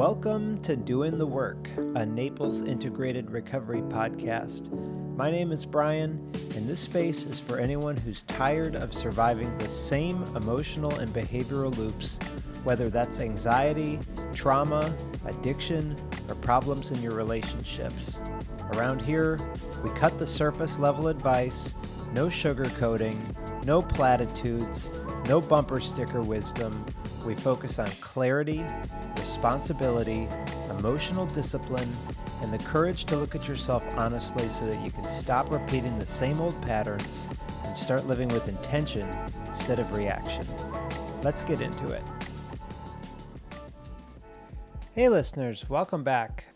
Welcome to Doing the Work, a Naples integrated recovery podcast. My name is Brian, and this space is for anyone who's tired of surviving the same emotional and behavioral loops, whether that's anxiety, trauma, addiction, or problems in your relationships. Around here, we cut the surface level advice, no sugarcoating, no platitudes, no bumper sticker wisdom. We focus on clarity, responsibility, emotional discipline, and the courage to look at yourself honestly so that you can stop repeating the same old patterns and start living with intention instead of reaction. Let's get into it. Hey listeners, welcome back.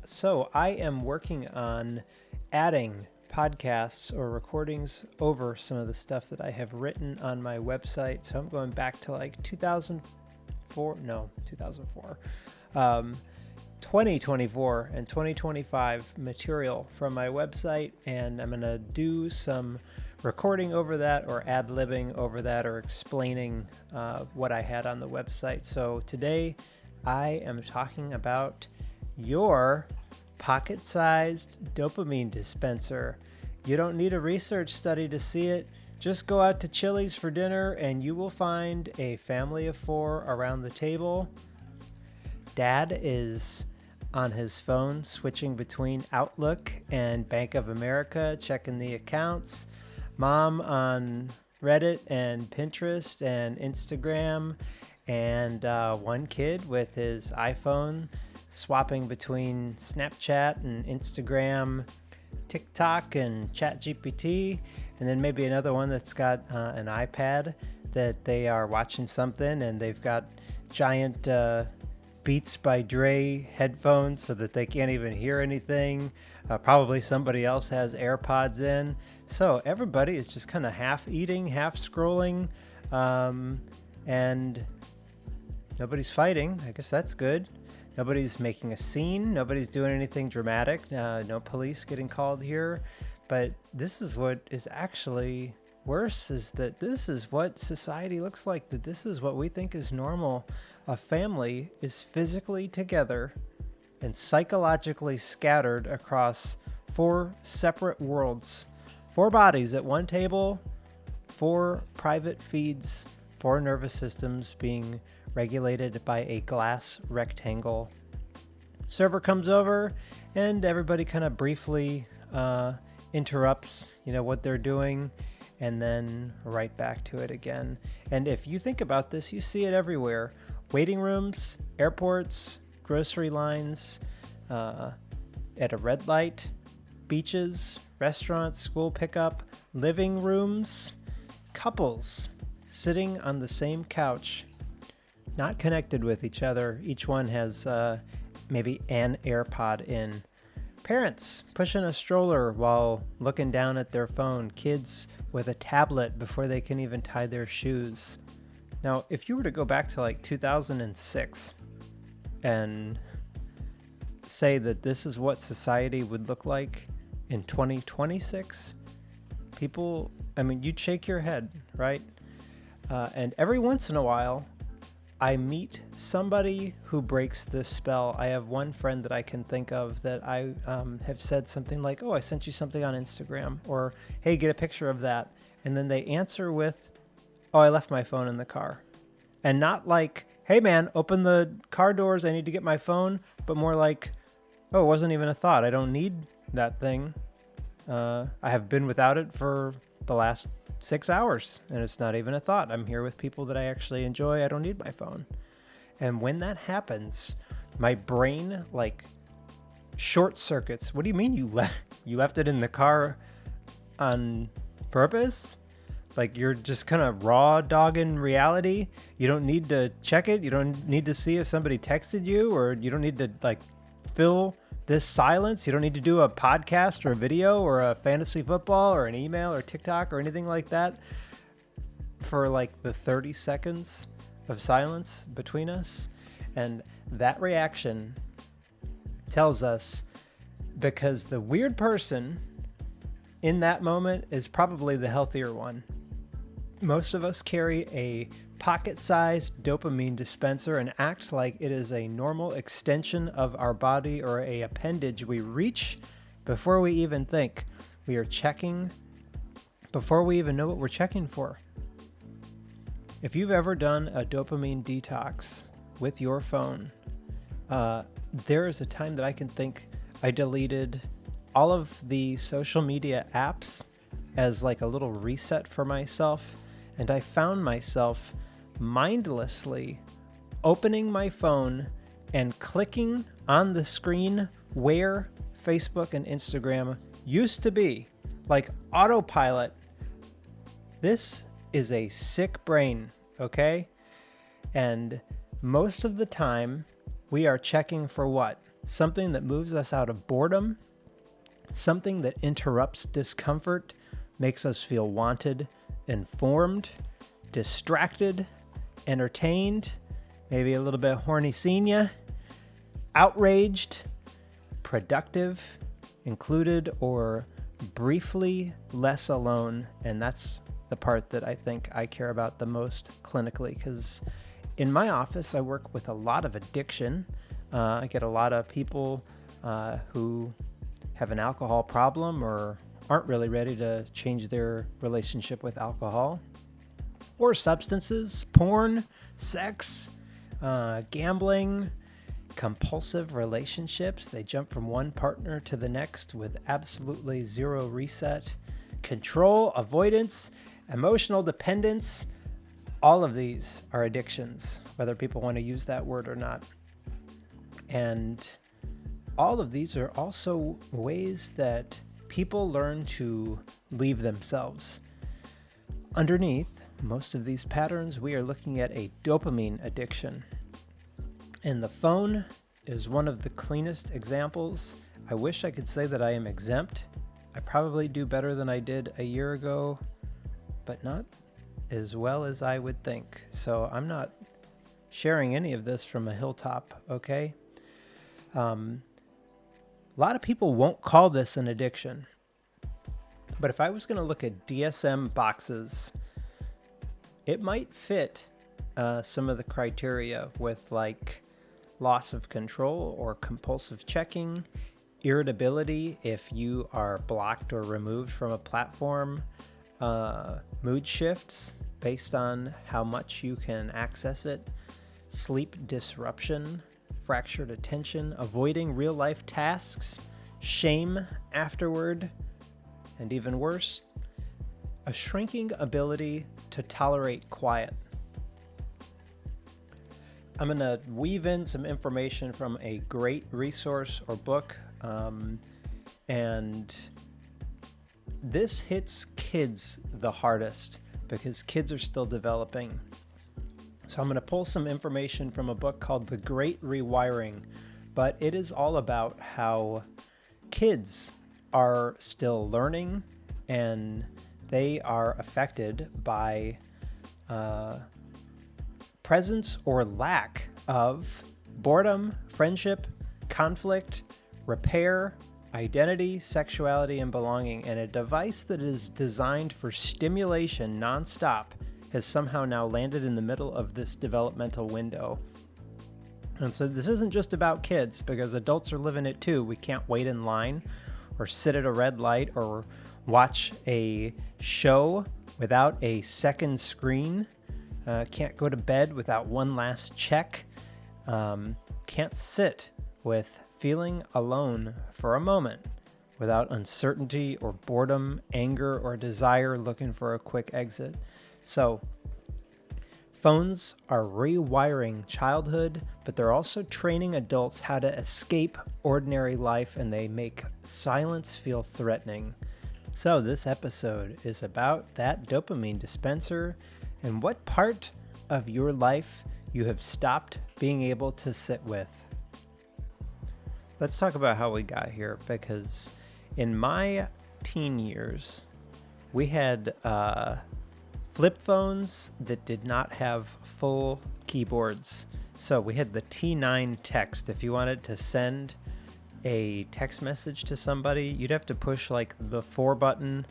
So I am working on adding podcasts or recordings over some of the stuff that I have written on my website. So I'm going back to like 2024 and 2025 material from my website, and I'm going to do some recording over that or ad-libbing over that or explaining what I had on the website. So today I am talking about your pocket-sized dopamine dispenser. You don't need a research study to see it. Just go out to Chili's for dinner and you will find a family of four around the table. Dad is on his phone switching between Outlook and Bank of America, checking the accounts. Mom on Reddit and Pinterest and Instagram, and one kid with his iPhone swapping between Snapchat and Instagram, TikTok and ChatGPT, and then maybe another one that's got an iPad that they are watching something, and they've got giant Beats by Dre headphones so that they can't even hear anything. Probably somebody else has AirPods in. So everybody is just kind of half eating, half scrolling, and nobody's fighting. I guess that's good. Nobody's making a scene. Nobody's doing anything dramatic. No police getting called here. But this is what is actually worse, is that this is what society looks like, that this is what we think is normal. A family is physically together and psychologically scattered across four separate worlds. Four bodies at one table, four private feeds, four nervous systems being regulated by a glass rectangle. Server comes over and everybody kind of briefly interrupts, what they're doing, and then right back to it again. And if you think about this, you see it everywhere. Waiting rooms, airports, grocery lines, at a red light, beaches, restaurants, school pickup, living rooms, couples sitting on the same couch, not connected with each other. Each one has maybe an AirPod in. Parents pushing a stroller while looking down at their phone. Kids with a tablet before they can even tie their shoes. Now, if you were to go back to like 2006 and say that this is what society would look like in 2026, you'd shake your head, right? And every once in a while, I meet somebody who breaks this spell. I have one friend that I can think of that I have said something like, "Oh, I sent you something on Instagram," or "Hey, get a picture of that." And then they answer with, "Oh, I left my phone in the car." And not like, "Hey man, open the car doors, I need to get my phone," but more like, "Oh, it wasn't even a thought. I don't need that thing. I have been without it for the last 6 hours, and it's not even a thought. I'm here with people that I actually enjoy. I don't need my phone." And when that happens, my brain short circuits. What do you mean you left it in the car on purpose? Like, you're just kind of raw dogging reality. You don't need to check it. You don't need to see if somebody texted you, or you don't need to fill this silence. You don't need to do a podcast or a video or a fantasy football or an email or TikTok or anything like that for the 30 seconds of silence between us. And that reaction tells us, because the weird person in that moment is probably the healthier one. Most of us carry a pocket-sized dopamine dispenser and act like it is a normal extension of our body or a appendage we reach before we even think. We are checking before we even know what we're checking for. If you've ever done a dopamine detox with your phone, there is a time that I can think I deleted all of the social media apps as like a little reset for myself, and I found myself mindlessly opening my phone and clicking on the screen where Facebook and Instagram used to be, like autopilot. This is a sick brain, okay? And most of the time, we are checking for what? Something that moves us out of boredom, something that interrupts discomfort, makes us feel wanted, informed, distracted, entertained, maybe a little bit horny senior, outraged, productive, included, or briefly less alone. And that's the part that I think I care about the most clinically, because in my office, I work with a lot of addiction. I get a lot of people who have an alcohol problem or aren't really ready to change their relationship with alcohol, or substances, porn, sex, gambling, compulsive relationships. They jump from one partner to the next with absolutely zero reset, control, avoidance, emotional dependence. All of these are addictions, whether people want to use that word or not. And all of these are also ways that people learn to leave themselves. Underneath most of these patterns, we are looking at a dopamine addiction. And the phone is one of the cleanest examples. I wish I could say that I am exempt. I probably do better than I did a year ago, but not as well as I would think. So I'm not sharing any of this from a hilltop, okay? A lot of people won't call this an addiction. But if I was going to look at DSM boxes, it might fit some of the criteria with like loss of control or compulsive checking, irritability if you are blocked or removed from a platform, mood shifts based on how much you can access it, sleep disruption, fractured attention, avoiding real life tasks, shame afterward, and even worse, a shrinking ability to tolerate quiet. I'm going to weave in some information from a great resource or book, and this hits kids the hardest because kids are still developing. So I'm going to pull some information from a book called The Great Rewiring, but it is all about how kids are still learning and they are affected by presence or lack of boredom, friendship, conflict, repair, identity, sexuality, and belonging. And a device that is designed for stimulation nonstop has somehow now landed in the middle of this developmental window. And so this isn't just about kids, because adults are living it too. We can't wait in line or sit at a red light or watch a show without a second screen. Can't go to bed without one last check. Can't sit with feeling alone for a moment without uncertainty or boredom, anger, or desire looking for a quick exit. So phones are rewiring childhood, but they're also training adults how to escape ordinary life, and they make silence feel threatening. So this episode is about that dopamine dispenser and what part of your life you have stopped being able to sit with. Let's talk about how we got here, because in my teen years, we had flip phones that did not have full keyboards. So we had the T9 text. If you wanted to send a text message to somebody, you'd have to push like the 4 button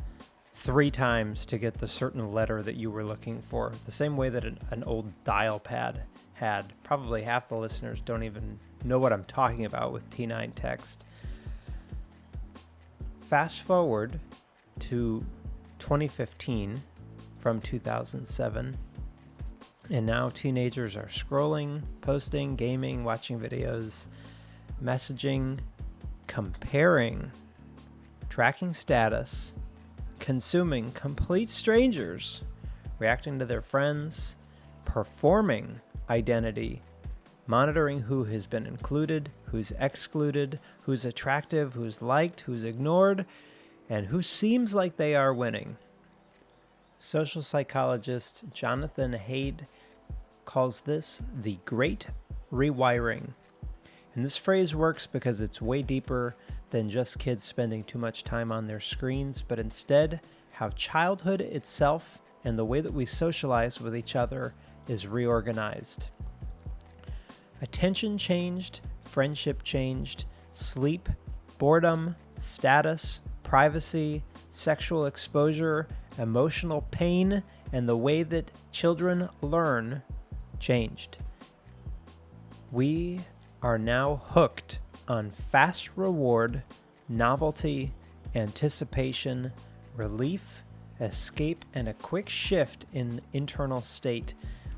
3 times to get the certain letter that you were looking for, the same way that an old dial pad had. Probably half the listeners don't even know what I'm talking about with T9 text. Fast forward to 2015 from 2007, and now teenagers are scrolling, posting, gaming, watching videos, messaging, comparing, tracking status, consuming complete strangers, reacting to their friends, performing identity, monitoring who has been included, who's excluded, who's attractive, who's liked, who's ignored, and who seems like they are winning. Social psychologist Jonathan Haidt calls this the Great Rewiring. And this phrase works because it's way deeper than just kids spending too much time on their screens, but instead how childhood itself and the way that we socialize with each other is reorganized. Attention changed, friendship changed, sleep, boredom, status, privacy, sexual exposure, emotional pain, and the way that children learn changed. We are now hooked on fast reward, novelty, anticipation, relief, escape, and a quick shift in internal state,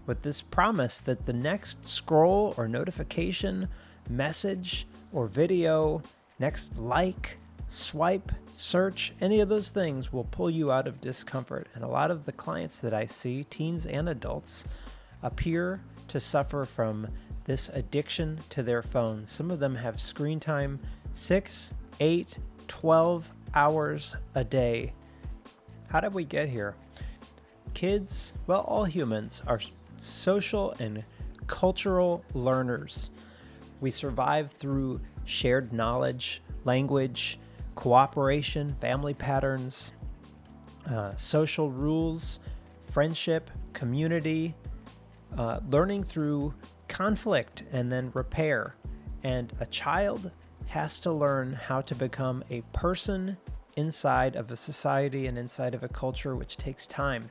with this promise that the next scroll or notification, message or video, next like, swipe, search, any of those things will pull you out of discomfort. And a lot of the clients that I see, teens and adults, appear to suffer from this addiction to their phones. Some of them have screen time 6, 8, 12 hours a day. How did we get here? Kids, well, all humans are social and cultural learners. We survive through shared knowledge, language, cooperation, family patterns, social rules, friendship, community, learning through conflict and then repair. And a child has to learn how to become a person inside of a society and inside of a culture, which takes time.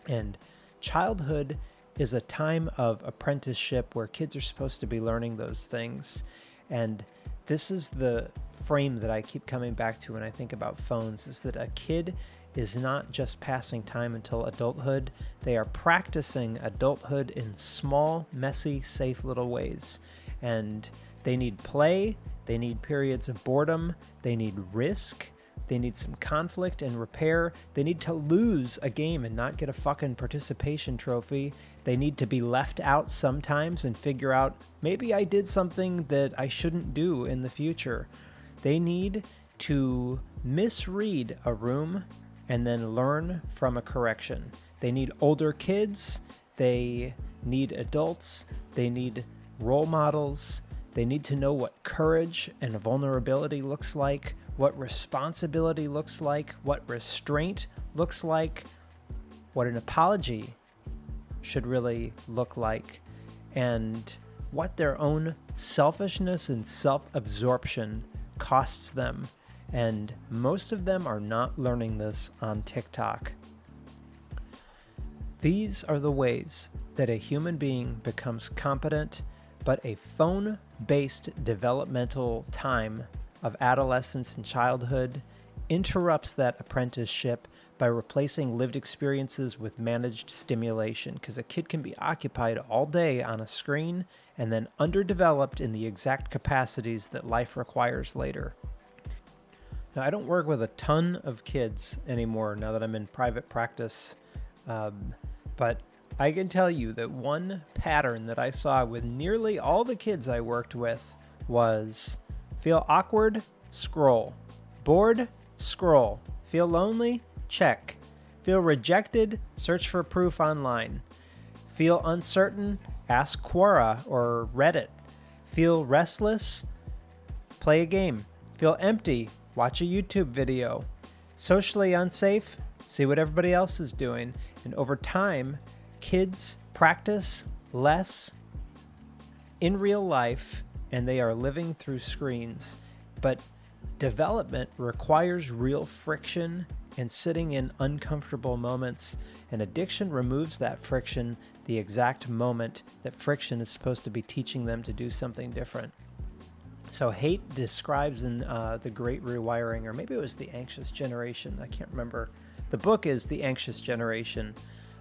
And childhood is a time of apprenticeship where kids are supposed to be learning those things. And this is the frame that I keep coming back to when I think about phones, is that a kid is not just passing time until adulthood. They are practicing adulthood in small, messy, safe little ways. And they need play, they need periods of boredom, they need risk, they need some conflict and repair. They need to lose a game and not get a fucking participation trophy. They need to be left out sometimes and figure out, maybe I did something that I shouldn't do in the future. They need to misread a room and then learn from a correction. They need older kids. They need adults. They need role models. They need to know what courage and vulnerability looks like, what responsibility looks like, what restraint looks like, what an apology should really look like, and what their own selfishness and self-absorption costs them. And most of them are not learning this on TikTok. These are the ways that a human being becomes competent, but a phone-based developmental time of adolescence and childhood interrupts that apprenticeship by replacing lived experiences with managed stimulation, because a kid can be occupied all day on a screen and then underdeveloped in the exact capacities that life requires later. Now, I don't work with a ton of kids anymore now that I'm in private practice, but I can tell you that one pattern that I saw with nearly all the kids I worked with was feel awkward? Scroll. Bored? Scroll. Feel lonely? Check. Feel rejected? Search for proof online. Feel uncertain? Ask Quora or Reddit. Feel restless? Play a game. Feel empty? Watch a YouTube video. Socially unsafe? See what everybody else is doing. And over time, kids practice less in real life, and they are living through screens. But development requires real friction and sitting in uncomfortable moments. And addiction removes that friction, the exact moment that friction is supposed to be teaching them to do something different. So Haidt describes in The Great Rewiring, or maybe it was The Anxious Generation, I can't remember. The book is The Anxious Generation,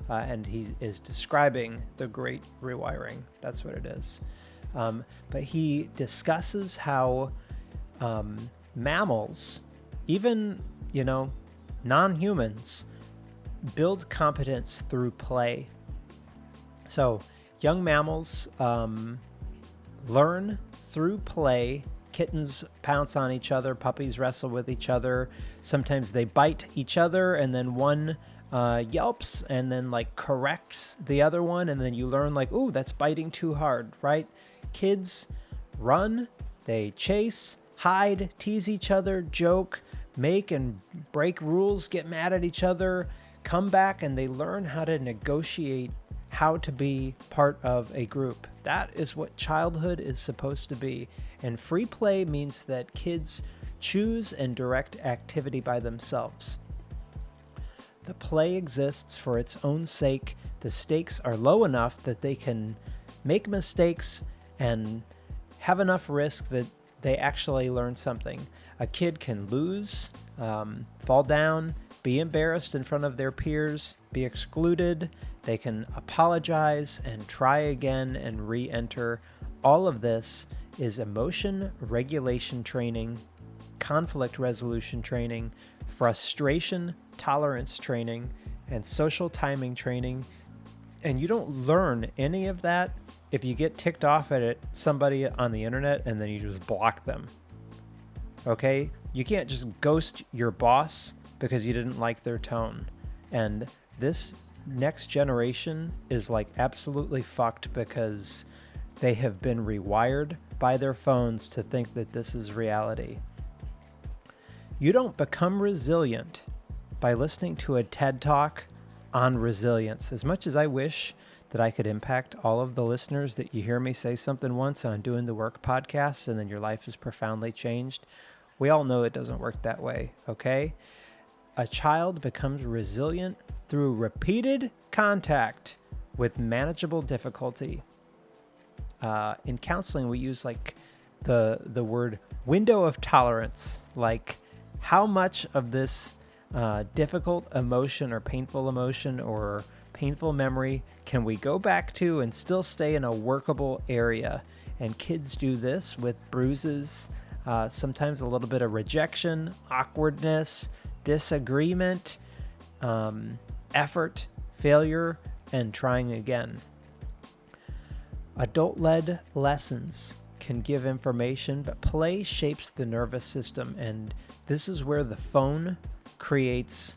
and he is describing the Great Rewiring. That's what it is. But he discusses how mammals, even, non-humans, build competence through play. So young mammals learn through play. Kittens pounce on each other, puppies wrestle with each other. Sometimes they bite each other, and then one yelps and then corrects the other one, and then you learn ooh, that's biting too hard, right? Kids run, they chase, hide, tease each other, joke, make and break rules, get mad at each other, come back, and they learn how to negotiate how to be part of a group. That is what childhood is supposed to be. And free play means that kids choose and direct activity by themselves. The play exists for its own sake. The stakes are low enough that they can make mistakes and have enough risk that they actually learn something. A kid can lose, fall down, be embarrassed in front of their peers, be excluded. They can apologize and try again and re-enter. All of this is emotion regulation training, conflict resolution training, frustration tolerance training, and social timing training. And you don't learn any of that if you get ticked off at somebody on the internet and then you just block them. Okay? You can't just ghost your boss because you didn't like their tone. And this next generation is absolutely fucked because they have been rewired by their phones to think that this is reality. You don't become resilient by listening to a TED Talk on resilience. As much as I wish that I could impact all of the listeners that you hear me say something once on Doing the Work podcast and then your life is profoundly changed, we all know it doesn't work that way, okay? A child becomes resilient through repeated contact with manageable difficulty. In counseling, we use the word window of tolerance, how much of this difficult emotion or painful memory can we go back to and still stay in a workable area? And kids do this with bruises, sometimes a little bit of rejection, awkwardness, disagreement, effort, failure, and trying again. Adult-led lessons can give information, but play shapes the nervous system, and this is where the phone creates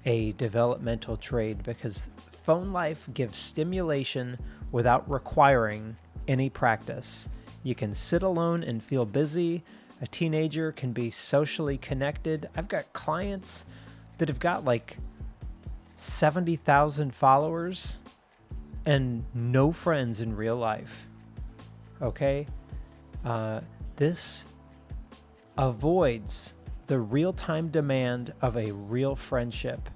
a developmental trade, because phone life gives stimulation without requiring any practice. You can sit alone and feel busy. A teenager can be socially connected. I've got clients that have got 70,000 followers and no friends in real life. Okay? This avoids the real-time demand of a real friendship.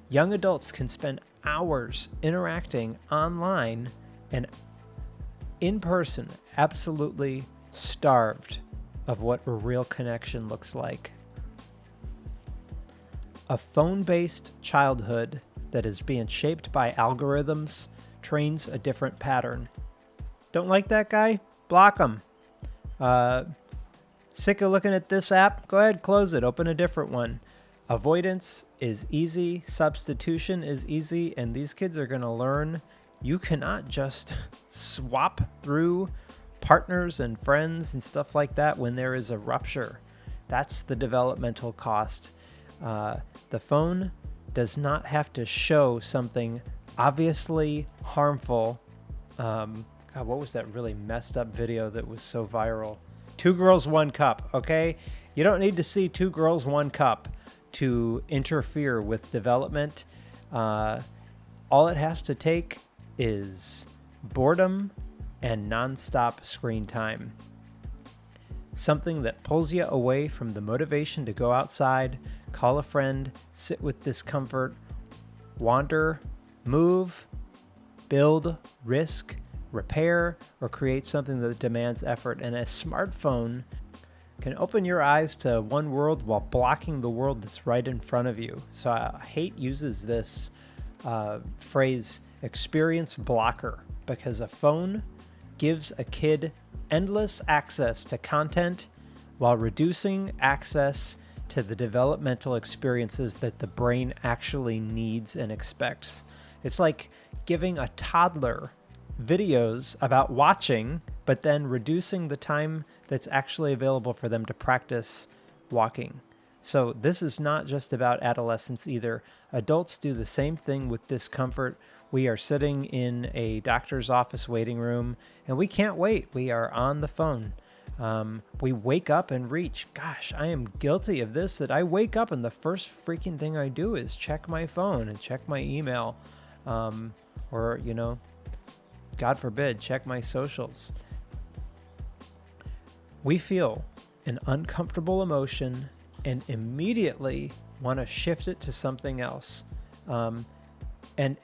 Young adults can spend hours interacting online and in person, absolutely starved of what a real connection looks like. A phone-based childhood that is being shaped by algorithms trains a different pattern. Don't like that guy? Block him. Sick of looking at this app? Go ahead, close it. Open a different one. Avoidance is easy. Substitution is easy. And these kids are going to learn you cannot just swap through partners and friends and stuff like that when there is a rupture. That's the developmental cost. The phone does not have to show something obviously harmful. God, what was that really messed up video that was so viral? 2 girls, 1 cup, okay? You don't need to see 2 girls, 1 cup to interfere with development. All it has to take is boredom and nonstop screen time. Something that pulls you away from the motivation to go outside, call a friend, sit with discomfort, wander, move, build, risk, repair, or create something that demands effort. And a smartphone can open your eyes to one world while blocking the world that's right in front of you. So Haidt uses this phrase, experience blocker, because a phone gives a kid endless access to content while reducing access to the developmental experiences that the brain actually needs and expects. It's like giving a toddler videos about watching, but then reducing the time that's actually available for them to practice walking. So this is not just about adolescents either. Adults do the same thing with discomfort. We are sitting in a doctor's office waiting room and we can't wait. We are on the phone. We wake up and reach. Gosh, I am guilty of this, that I wake up and the first freaking thing I do is check my phone and check my email. Or, God forbid, check my socials. We feel an uncomfortable emotion and immediately want to shift it to something else. And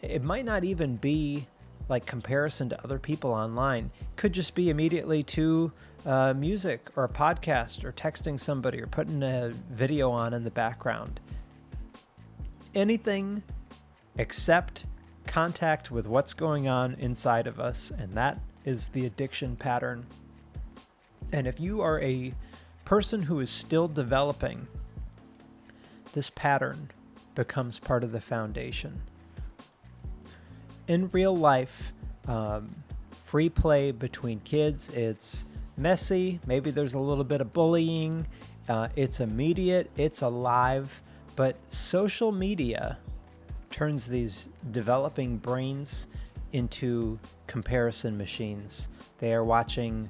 it might not even be like comparison to other people online. It could just be immediately to music or a podcast or texting somebody or putting a video on in the background. Anything except contact with what's going on inside of us, and that is the addiction pattern. And if you are a person who is still developing, this pattern becomes part of the foundation. In real life, free play between kids, it's messy, maybe there's a little bit of bullying, it's immediate, it's alive, but social media turns these developing brains into comparison machines. They are watching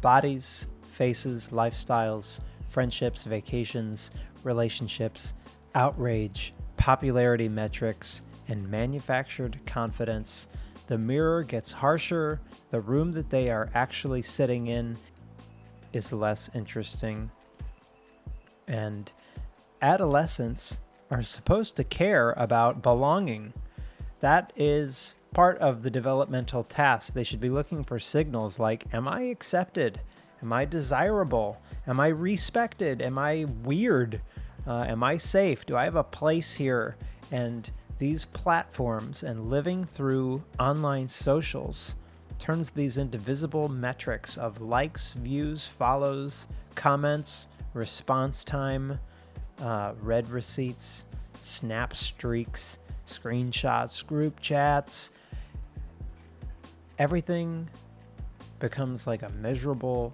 bodies, faces, lifestyles, friendships, vacations, relationships, outrage, popularity metrics, and manufactured confidence. The mirror gets harsher. The room that they are actually sitting in is less interesting. And adolescents are supposed to care about belonging. That is part of the developmental task. They should be looking for signals like, am I accepted? Am I desirable? Am I respected? Am I weird? Am I safe? Do I have a place here? And these platforms and living through online socials turns these into visible metrics of likes, views, follows, comments, response time, read receipts, snap streaks, screenshots, group chats. Everything becomes like a measurable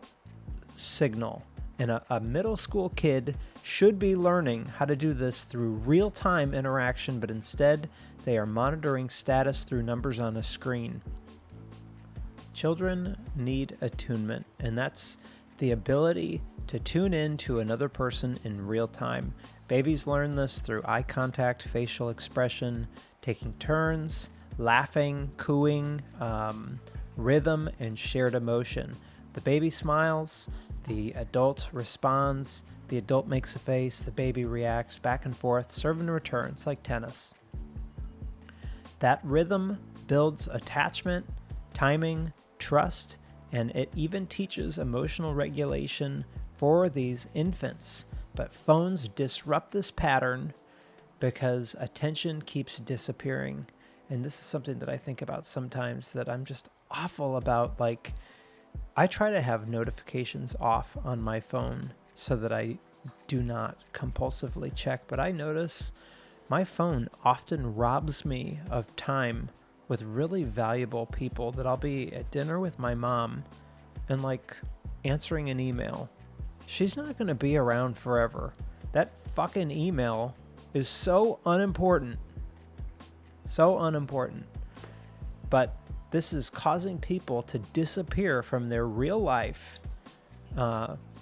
signal. And a middle school kid should be learning how to do this through real-time interaction, but instead they are monitoring status through numbers on a screen. Children need attunement, and that's the ability to tune in to another person in real time. Babies learn this through eye contact, facial expression, taking turns, laughing, cooing, rhythm, and shared emotion. The baby smiles, the adult responds, the adult makes a face, the baby reacts, back and forth, serve and return. It's like tennis. That rhythm builds attachment, timing, trust, and it even teaches emotional regulation for these infants. But phones disrupt this pattern because attention keeps disappearing. And this is something that I think about sometimes, that I'm just awful about. Like, I try to have notifications off on my phone so that I do not compulsively check, but I notice my phone often robs me of time with really valuable people. That I'll be at dinner with my mom and like answering an email. She's not going to be around forever. That fucking email is so unimportant. So unimportant. But this is causing people to disappear from their real life.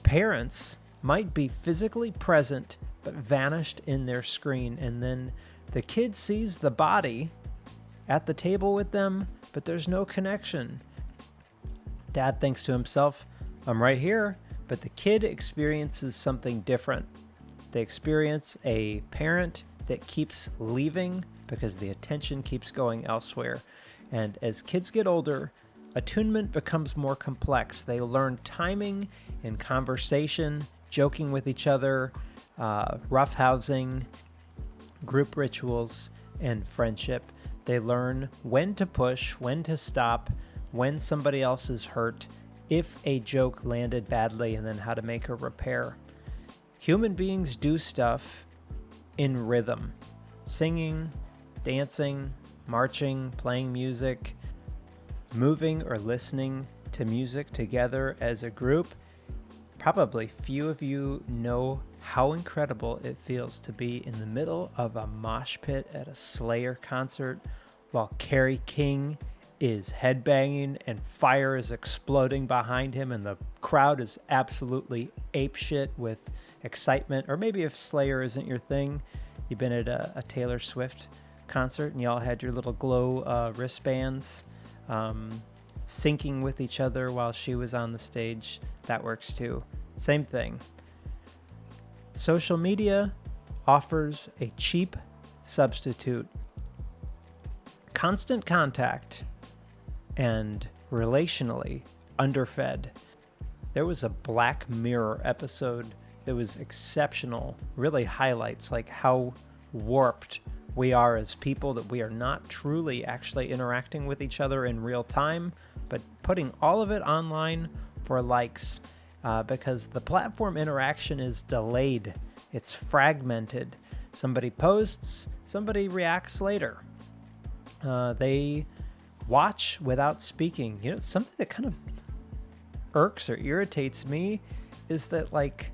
Parents might be physically present but vanished in their screen, and then the kid sees the body at the table with them, but there's no connection. Dad thinks to himself, I'm right here, but the kid experiences something different. They experience a parent that keeps leaving because the attention keeps going elsewhere. And as kids get older, attunement becomes more complex. They learn timing in conversation, joking with each other, roughhousing, group rituals, and friendship. They learn when to push, when to stop, when somebody else is hurt, if a joke landed badly, and then how to make a repair. Human beings do stuff in rhythm. Singing, dancing, marching, playing music, moving or listening to music together as a group. Probably few of you know how incredible it feels to be in the middle of a mosh pit at a Slayer concert while Kerry King is headbanging and fire is exploding behind him and the crowd is absolutely apeshit with excitement. Or maybe if Slayer isn't your thing, you've been at a Taylor Swift concert and y'all had your little glow wristbands syncing with each other while she was on the stage. That works too. Same thing. Social media offers a cheap substitute. Constant contact and relationally underfed. There was a Black Mirror episode that was exceptional, really highlights like how warped we are as people, that we are not truly actually interacting with each other in real time, but putting all of it online for likes, because the platform interaction is delayed. It's fragmented. Somebody posts, somebody reacts later. They watch without speaking. You know, something that kind of irks or irritates me is that, like,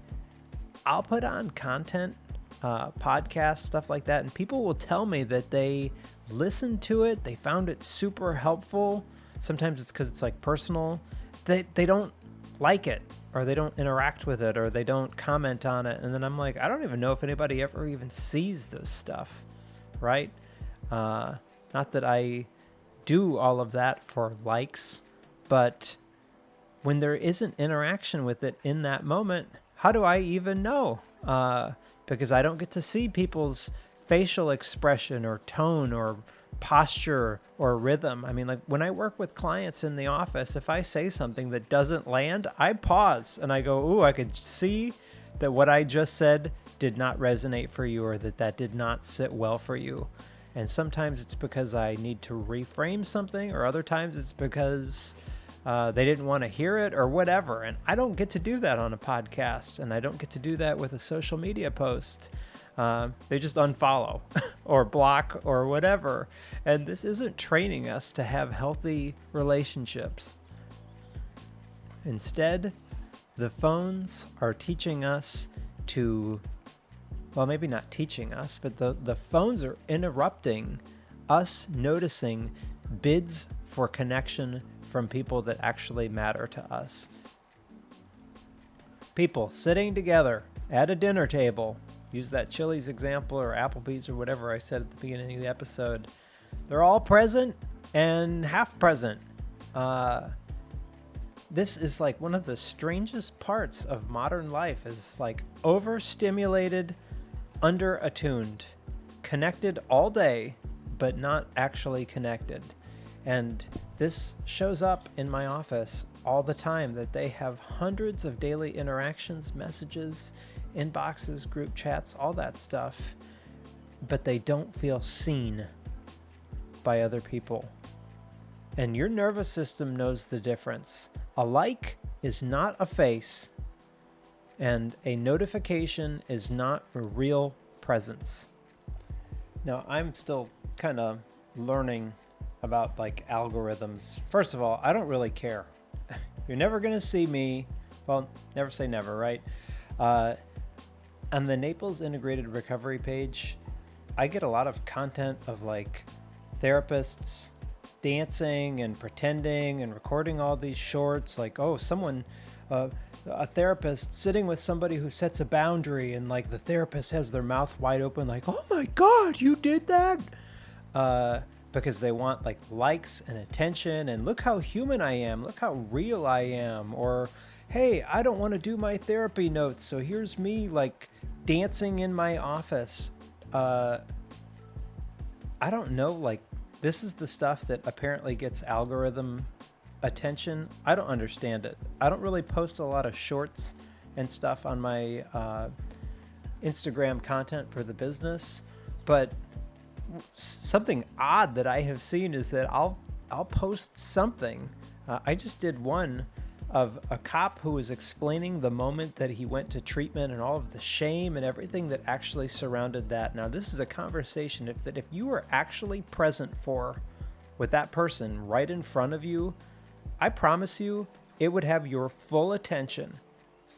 I'll put on content, podcasts, stuff like that, and people will tell me that they listened to it, they found it super helpful. Sometimes it's because it's like personal. They don't like it, or they don't interact with it, or they don't comment on it. And then I'm like, I don't even know if anybody ever even sees this stuff, right? Not that I do all of that for likes, but when there isn't interaction with it in that moment, how do I even know? Because I don't get to see people's facial expression or tone or posture or rhythm. I mean, like when I work with clients in the office, if I say something that doesn't land, I pause and I go, ooh, I could see that what I just said did not resonate for you, or that did not sit well for you. And sometimes it's because I need to reframe something, or other times it's because they didn't want to hear it or whatever. And I don't get to do that on a podcast, and I don't get to do that with a social media post. They just unfollow or block or whatever. And this isn't training us to have healthy relationships. Instead, the phones are teaching us to, well, maybe not teaching us, but the phones are interrupting us noticing bids for connection from people that actually matter to us. People sitting together at a dinner table, use that Chili's example or Applebee's or whatever I said at the beginning of the episode. They're all present and half present. This is like one of the strangest parts of modern life, is like overstimulated, under-attuned, connected all day, but not actually connected. And this shows up in my office all the time, that they have hundreds of daily interactions, messages, inboxes, group chats, all that stuff, but they don't feel seen by other people. And your nervous system knows the difference. A like is not a face, and a notification is not a real presence. Now, I'm still kind of learning about like algorithms. First of all, I don't really care. You're never going to see me. Well, never say never, right? On the Naples Integrated Recovery page, I get a lot of content of like therapists dancing and pretending and recording all these shorts. Like, oh, someone, a therapist sitting with somebody who sets a boundary, and like the therapist has their mouth wide open like, oh my God, you did that? Because they want like likes and attention, and look how human I am, look how real I am. Or, hey, I don't want to do my therapy notes, so here's me like dancing in my office. I don't know, like, this is the stuff that apparently gets algorithm attention. I don't understand it. I don't really post a lot of shorts and stuff on my Instagram content for the business, but something odd that I have seen is that I'll post something. I just did one of a cop who was explaining the moment that he went to treatment and all of the shame and everything that actually surrounded that. Now, this is a conversation if you were actually present for with that person right in front of you, I promise you it would have your full attention.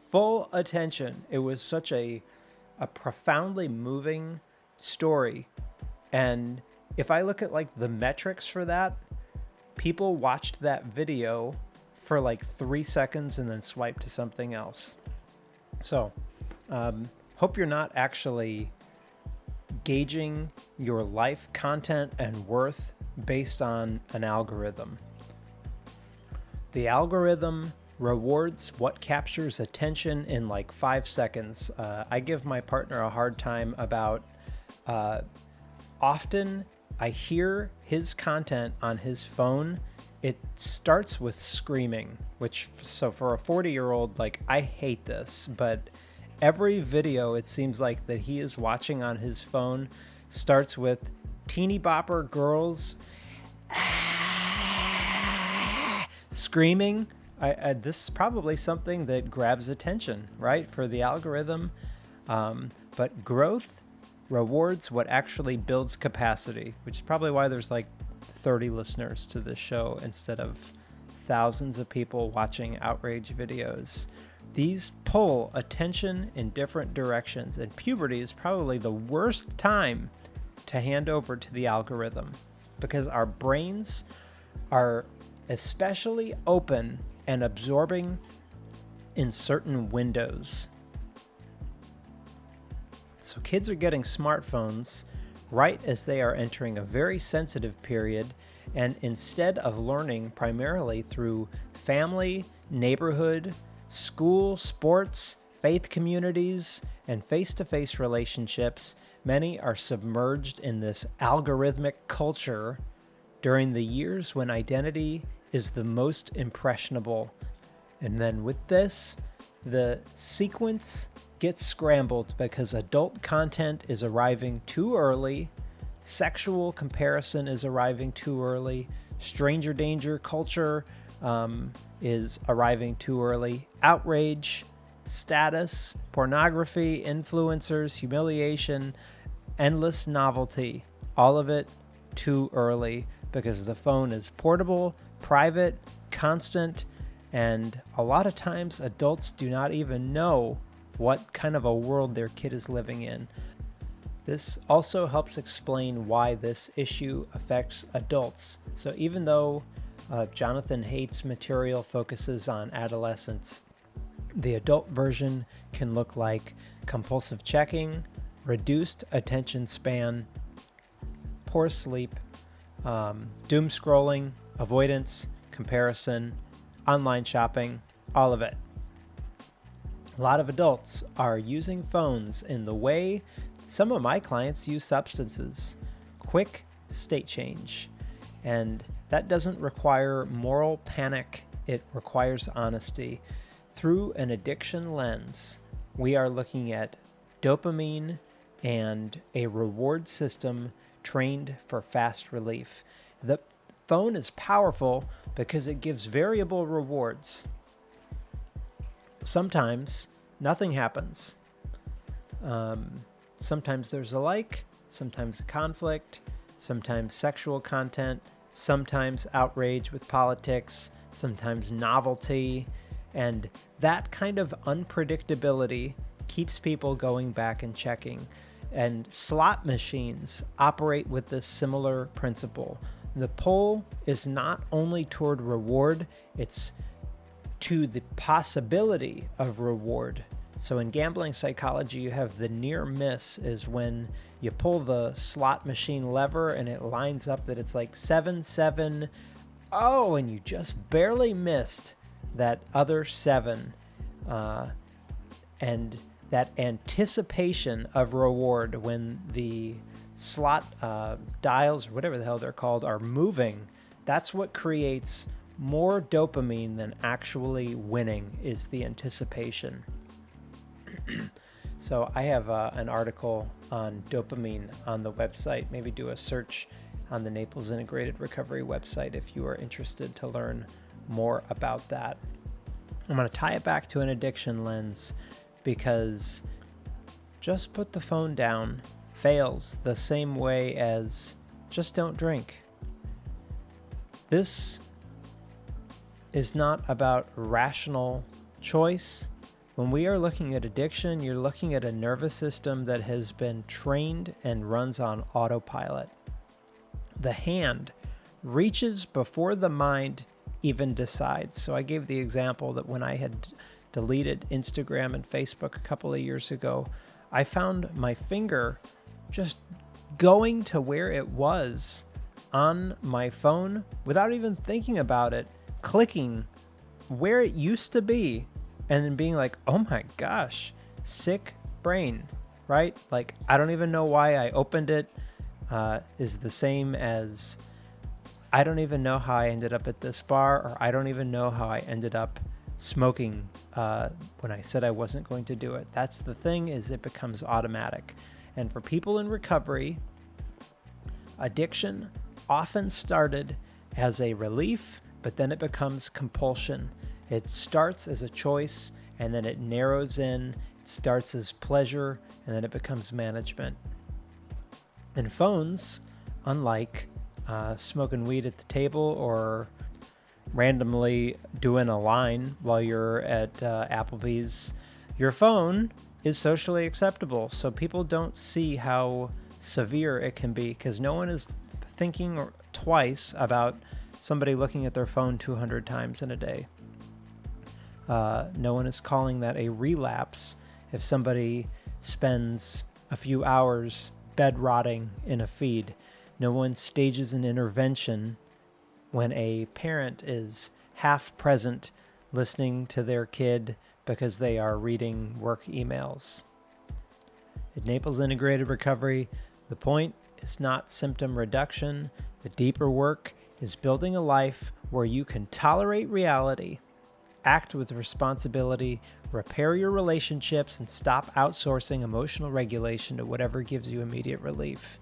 Full attention. It was such a profoundly moving story. And if I look at like the metrics for that, people watched that video for like 3 seconds and then swiped to something else. So, hope you're not actually gauging your life content and worth based on an algorithm. The algorithm rewards what captures attention in like 5 seconds. I give my partner a hard time about often I hear his content on his phone. It starts with screaming, so for a 40-year-old, like, I hate this, but every video it seems like that he is watching on his phone starts with teeny bopper girls screaming. This is probably something that grabs attention, right, for the algorithm. But growth rewards what actually builds capacity, which is probably why there's like 30 listeners to this show instead of thousands of people watching outrage videos. These pull attention in different directions, and puberty is probably the worst time to hand over to the algorithm because our brains are especially open and absorbing in certain windows. So kids are getting smartphones right as they are entering a very sensitive period, and instead of learning primarily through family, neighborhood, school, sports, faith communities, and face-to-face relationships, many are submerged in this algorithmic culture during the years when identity is the most impressionable. And then with this, the sequence gets scrambled because adult content is arriving too early, sexual comparison is arriving too early, stranger danger culture is arriving too early, outrage, status, pornography, influencers, humiliation, endless novelty, all of it too early because the phone is portable, private, constant, and a lot of times adults do not even know what kind of a world their kid is living in. This also helps explain why this issue affects adults. So even though Jonathan Haidt's material focuses on adolescents, the adult version can look like compulsive checking, reduced attention span, poor sleep, doom scrolling, avoidance, comparison, online shopping, all of it. A lot of adults are using phones in the way some of my clients use substances. Quick state change. And that doesn't require moral panic. It requires honesty. Through an addiction lens, we are looking at dopamine and a reward system trained for fast relief. The phone is powerful because it gives variable rewards. Sometimes nothing happens. Sometimes there's a like, sometimes a conflict, sometimes sexual content, sometimes outrage with politics, sometimes novelty, and that kind of unpredictability keeps people going back and checking. And slot machines operate with this similar principle. The pull is not only toward reward, it's to the possibility of reward. So in gambling psychology, you have the near miss is when you pull the slot machine lever and it lines up that it's like 7-7. Oh, and you just barely missed that other 7. And that anticipation of reward when the slot dials, or whatever the hell they're called, are moving, that's what creates more dopamine than actually winning, is the anticipation. So I have an article on dopamine on the website. Maybe do a search on the Naples Integrated Recovery website if you are interested to learn more about that. I'm going to tie it back to an addiction lens, because just put the phone down fails the same way as just don't drink. This is not about rational choice. When we are looking at addiction, you're looking at a nervous system that has been trained and runs on autopilot. The hand reaches before the mind even decides. So I gave the example that when I had deleted Instagram and Facebook a couple of years ago, I found my finger just going to where it was on my phone without even thinking about it, clicking where it used to be, and then being like, oh my gosh, sick brain, right? Like, I don't even know why I opened it. Is the same as, I don't even know how I ended up at this bar, or I don't even know how I ended up smoking when I said I wasn't going to do it. That's the thing, is it becomes automatic. And for people in recovery, addiction often started as a relief, but then it becomes compulsion. It starts as a choice, and then it narrows in. It starts as pleasure, and then it becomes management. And phones, unlike smoking weed at the table or randomly doing a line while you're at Applebee's, your phone is socially acceptable. So people don't see how severe it can be, because no one is thinking twice about somebody looking at their phone 200 times in a day. No one is calling that a relapse if somebody spends a few hours bed rotting in a feed. No one stages an intervention when a parent is half present listening to their kid because they are reading work emails. At Naples Integrated Recovery, the point is not symptom reduction. The deeper work is building a life where you can tolerate reality, act with responsibility, repair your relationships, and stop outsourcing emotional regulation to whatever gives you immediate relief.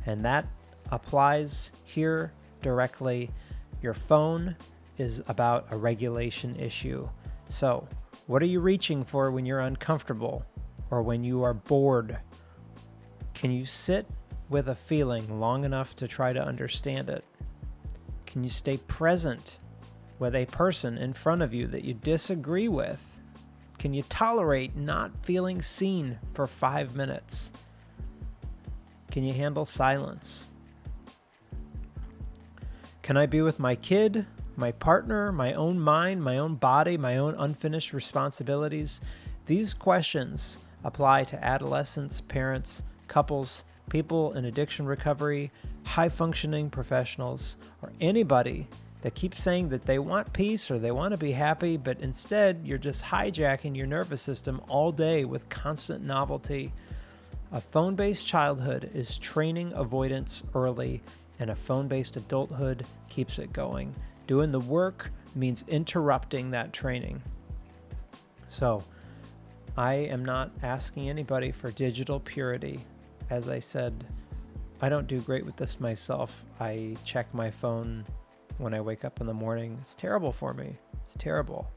And that applies here directly. Your phone is about a regulation issue. So, what are you reaching for when you're uncomfortable or when you are bored? Can you sit with a feeling long enough to try to understand it? Can you stay present with a person in front of you that you disagree with? Can you tolerate not feeling seen for 5 minutes? Can you handle silence? Can I be with my kid, my partner, my own mind, my own body, my own unfinished responsibilities? These questions apply to adolescents, parents, couples, people in addiction recovery, high-functioning professionals, or anybody that keeps saying that they want peace or they want to be happy, but instead you're just hijacking your nervous system all day with constant novelty. A phone-based childhood is training avoidance early, and a phone-based adulthood keeps it going. Doing the work means interrupting that training. So, I am not asking anybody for digital purity. As I said, I don't do great with this myself. I check my phone when I wake up in the morning. It's terrible for me. It's terrible.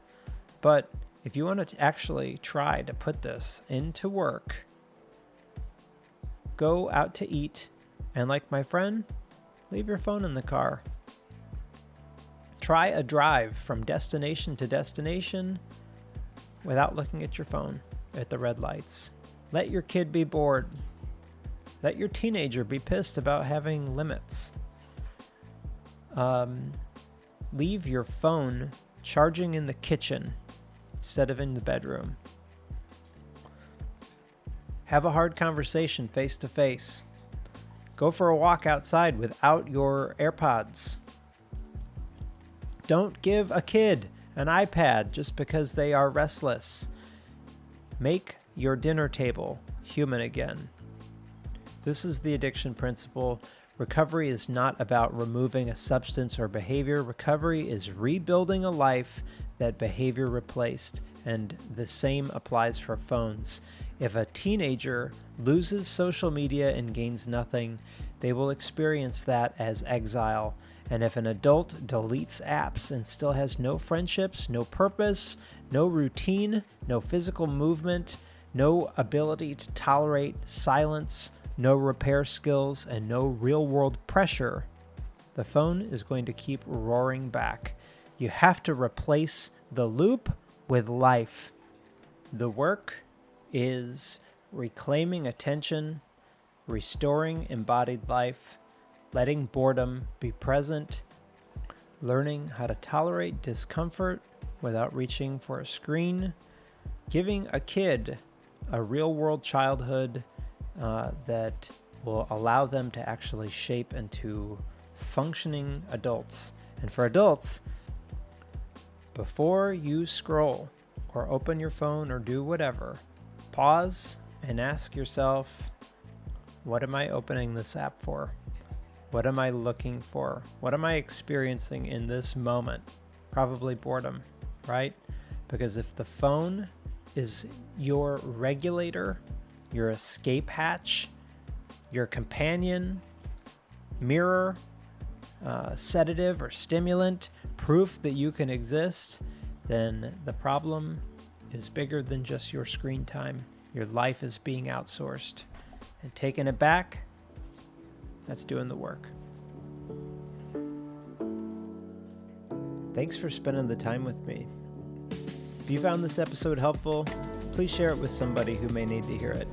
But if you want to actually try to put this into work, go out to eat, and like my friend, leave your phone in the car. Try a drive from destination to destination without looking at your phone at the red lights. Let your kid be bored. Let your teenager be pissed about having limits. Leave your phone charging in the kitchen instead of in the bedroom. Have a hard conversation face to face. Go for a walk outside without your AirPods. Don't give a kid an iPad just because they are restless. Make your dinner table human again. This is the addiction principle. Recovery is not about removing a substance or behavior. Recovery is rebuilding a life that behavior replaced, and the same applies for phones. If a teenager loses social media and gains nothing, they will experience that as exile. And if an adult deletes apps and still has no friendships, no purpose, no routine, no physical movement, no ability to tolerate silence, no repair skills, and no real-world pressure, the phone is going to keep roaring back. You have to replace the loop with life. The work is reclaiming attention, restoring embodied life, letting boredom be present, learning how to tolerate discomfort without reaching for a screen, giving a kid a real-world childhood that will allow them to actually shape into functioning adults. And for adults, before you scroll or open your phone or do whatever, pause and ask yourself, what am I opening this app for? What am I looking for? What am I experiencing in this moment? Probably boredom, right? Because if the phone is your regulator, your escape hatch, your companion, mirror, sedative or stimulant, proof that you can exist, then the problem is bigger than just your screen time. Your life is being outsourced. And taking it back, that's doing the work. Thanks for spending the time with me. If you found this episode helpful, please share it with somebody who may need to hear it.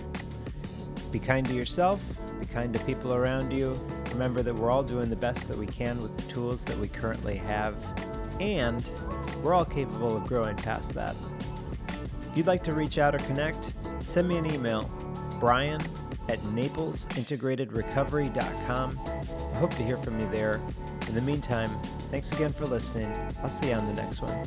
Be kind to yourself, be kind to people around you. Remember that we're all doing the best that we can with the tools that we currently have, and we're all capable of growing past that. If you'd like to reach out or connect, send me an email, brian@naplesintegratedrecovery.com. I hope to hear from you there. In the meantime, thanks again for listening. I'll see you on the next one.